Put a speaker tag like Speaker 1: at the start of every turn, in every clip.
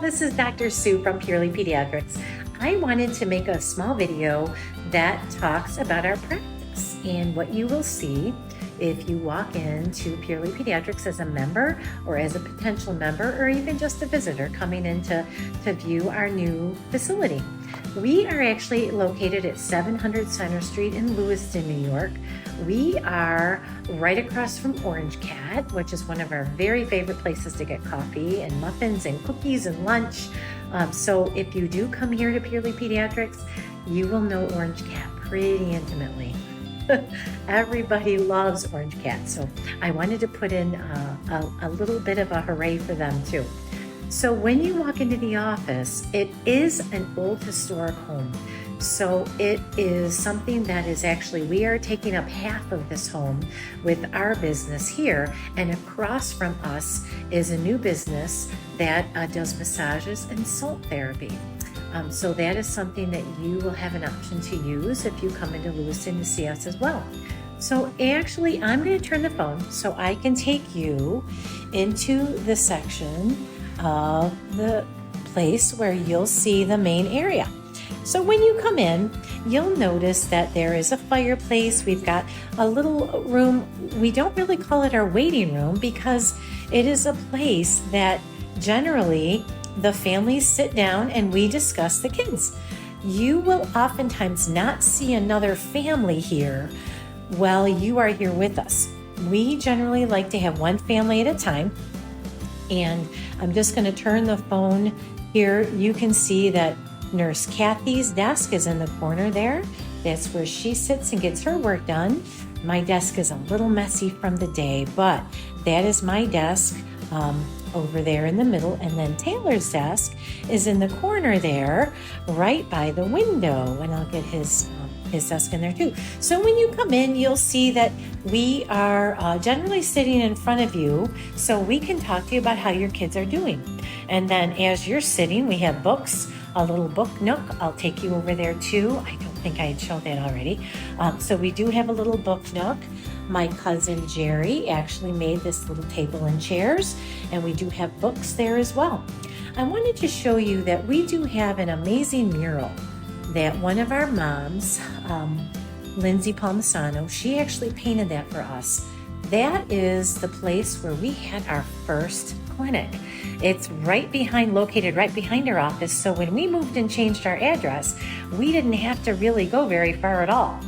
Speaker 1: this is Dr. Sue from Purely Pediatrics. I wanted to make a small video that talks about our practice and what you will see if you walk into Purely Pediatrics as a member or as a potential member or even just a visitor coming in to view our new facility. We are actually located at 700 Center Street in Lewiston, New York. We are right across from Orange Cat, which is one of our very favorite places to get coffee and muffins and cookies and lunch. So if you do come here to Purely Pediatrics, you will know Orange Cat pretty intimately. Everybody loves Orange Cat, so I wanted to put in a little bit of a hooray for them too. So when you walk into the office, it is an old historic home. So it is something that is actually, we are taking up half of this home with our business here, and across from us is a new business that does massages and salt therapy. So that is something that you will have an option to use if you come into Lewiston to see us as well. So actually, I'm going to turn the phone so I can take you into the section of the place where you'll see the main area. So when you come in, you'll notice that there is a fireplace. We've got a little room. We don't really call it our waiting room because it is a place that generally the families sit down and we discuss the kids. You will oftentimes not see another family here while you are here with us. We generally like to have one family at a time. And I'm just going to turn the phone here. You can see that Nurse Kathy's desk is in the corner there. That's where she sits and gets her work done. My desk is a little messy from the day, but that is my desk over there in the middle. And then Taylor's desk is in the corner there, right by the window. And I'll get his desk in there too. So when you come in, you'll see that we are generally sitting in front of you so we can talk to you about how your kids are doing. And then as you're sitting, we have books, a little book nook. I'll take you over there too. I don't think I had showed that already. So we do have a little book nook. My cousin Jerry actually made this little table and chairs, and we do have books there as well. I wanted to show you that we do have an amazing mural that one of our moms, Lindsay Palmisano, she actually painted that for us. That is the place where we had our first clinic. It's located right behind our office. So when we moved and changed our address, we didn't have to really go very far at all.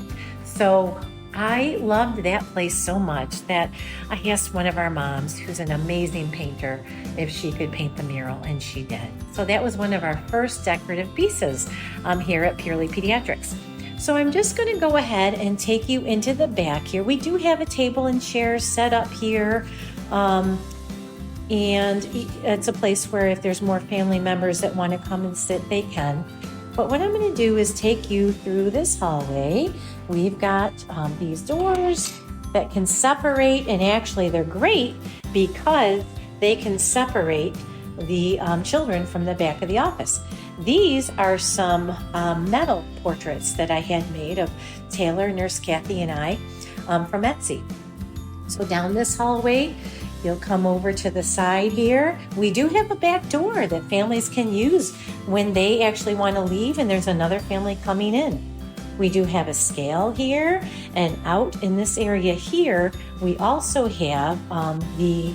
Speaker 1: So I loved that place so much that I asked one of our moms, who's an amazing painter, if she could paint the mural, and she did. So that was one of our first decorative pieces here at Purely Pediatrics. So I'm just going to go ahead and take you into the back here. We do have a table and chairs set up here, and it's a place where if there's more family members that want to come and sit, they can. But what I'm going to do is take you through this hallway. We've got these doors that can separate, and actually they're great because they can separate the children from the back of the office. These are some metal portraits that I had made of Taylor, Nurse Kathy, and I from Etsy. So down this hallway, you'll come over to the side here. We do have a back door that families can use when they actually want to leave and there's another family coming in. We do have a scale here, and out in this area here, we also have the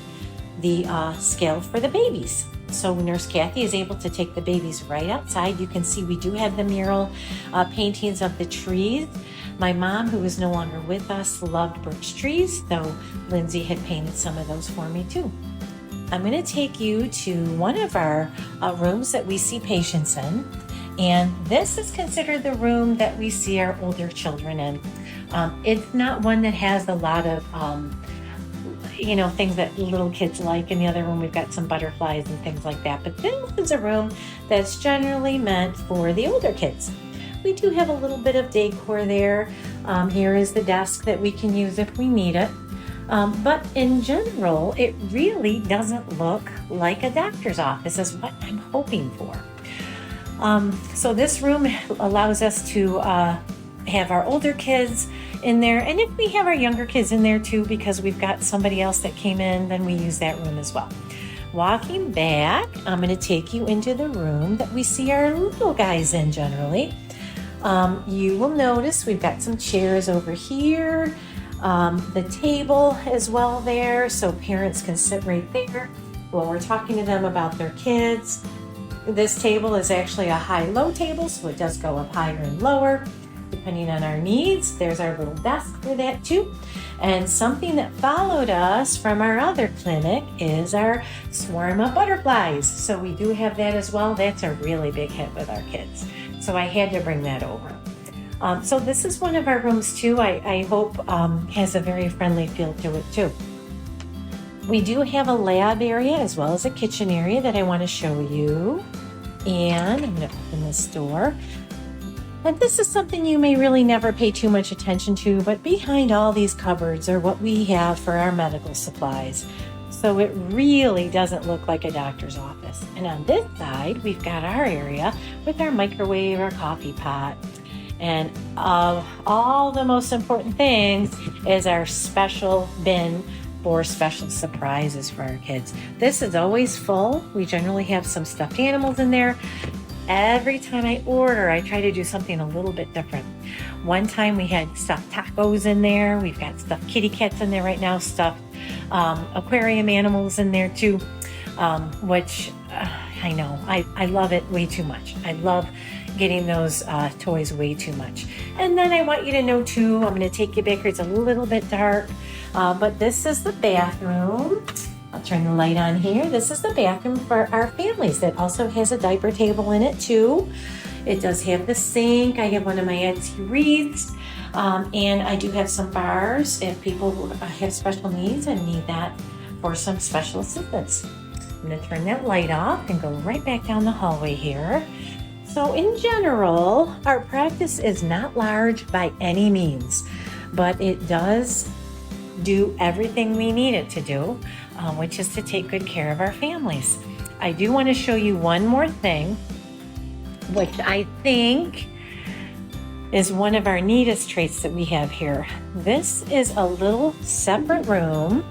Speaker 1: scale for the babies. So Nurse Kathy is able to take the babies right outside. You can see we do have the mural paintings of the trees. My mom, who is no longer with us, loved birch trees, so Lindsay had painted some of those for me too. I'm going to take you to one of our rooms that we see patients in, and this is considered the room that we see our older children in. It's not one that has a lot of things that little kids like. In the other room, we've got some butterflies and things like that. But this is a room that's generally meant for the older kids. We do have a little bit of decor there. Here is the desk that we can use if we need it. But in general, it really doesn't look like a doctor's office is what I'm hoping for. So this room allows us to have our older kids in there. And if we have our younger kids in there too, because we've got somebody else that came in, then we use that room as well. walking back, I'm going to take you into the room that we see our little guys in generally. You will notice we've got some chairs over here, the table as well there, so parents can sit right there while we're talking to them about their kids. This table is actually a high-low table, so it does go up higher and lower depending on our needs. There's our little desk for that too. And something that followed us from our other clinic is our swarm of butterflies. So we do have that as well. That's a really big hit with our kids. So I had to bring that over. So this is one of our rooms too. I hope has a very friendly feel to it too. We do have a lab area as well as a kitchen area that I want to show you. And I'm going to open this door. And this is something you may really never pay too much attention to, but behind all these cupboards are what we have for our medical supplies. So it really doesn't look like a doctor's office. And on this side, we've got our area with our microwave, our coffee pot. And all the most important things is our special bin for special surprises for our kids. This is always full. We generally have some stuffed animals in there. Every time I order, I try to do something a little bit different. One time we had stuffed tacos in there. We've got stuffed kitty cats in there right now, stuffed aquarium animals in there too, which I know, I love it way too much. I love getting those toys way too much. And then I want you to know too, I'm going to take you back here. It's a little bit dark, but this is the bathroom. I'll turn the light on here. This is the bathroom for our families that also has a diaper table in it too. It does have the sink. I have one of my Etsy wreaths, and I do have some bars if people have special needs and need that for some special assistance. I'm going to turn that light off and go right back down the hallway here. So in general, our practice is not large by any means, but it does do everything we need it to do, which is to take good care of our families. I do want to show you one more thing, which I think is one of our neatest traits that we have here. This is a little separate room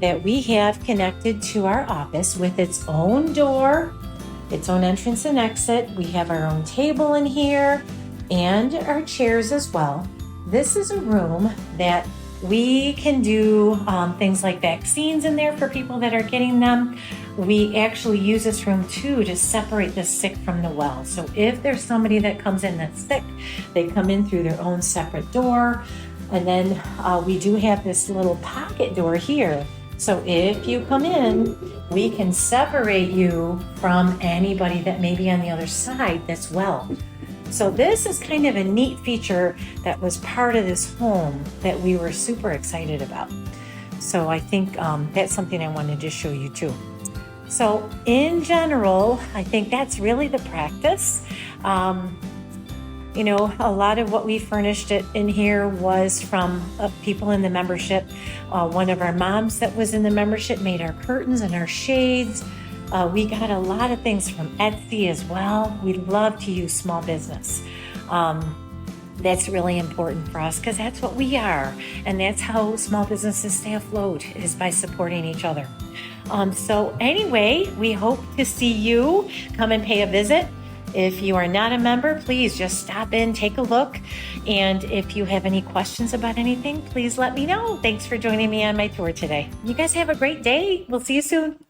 Speaker 1: that we have connected to our office with its own door, its own entrance and exit. We have our own table in here and our chairs as well. This is a room that we can do things like vaccines in there for people that are getting them. We actually use this room too to separate the sick from the well. So if there's somebody that comes in that's sick, they come in through their own separate door. And then we do have this little pocket door here. So if you come in, we can separate you from anybody that may be on the other side that's well. So this is kind of a neat feature that was part of this home that we were super excited about. So I think that's something I wanted to show you too. So in general, I think that's really the practice. You know, a lot of what we furnished it in here was from people in the membership. One of our moms that was in the membership made our curtains and our shades. We got a lot of things from Etsy as well. We love to use small business. That's really important for us because that's what we are. And that's how small businesses stay afloat, is by supporting each other. So anyway, we hope to see you. Come and pay a visit. If you are not a member, please just stop in, take a look. And if you have any questions about anything, please let me know. Thanks for joining me on my tour today. You guys have a great day. We'll see you soon.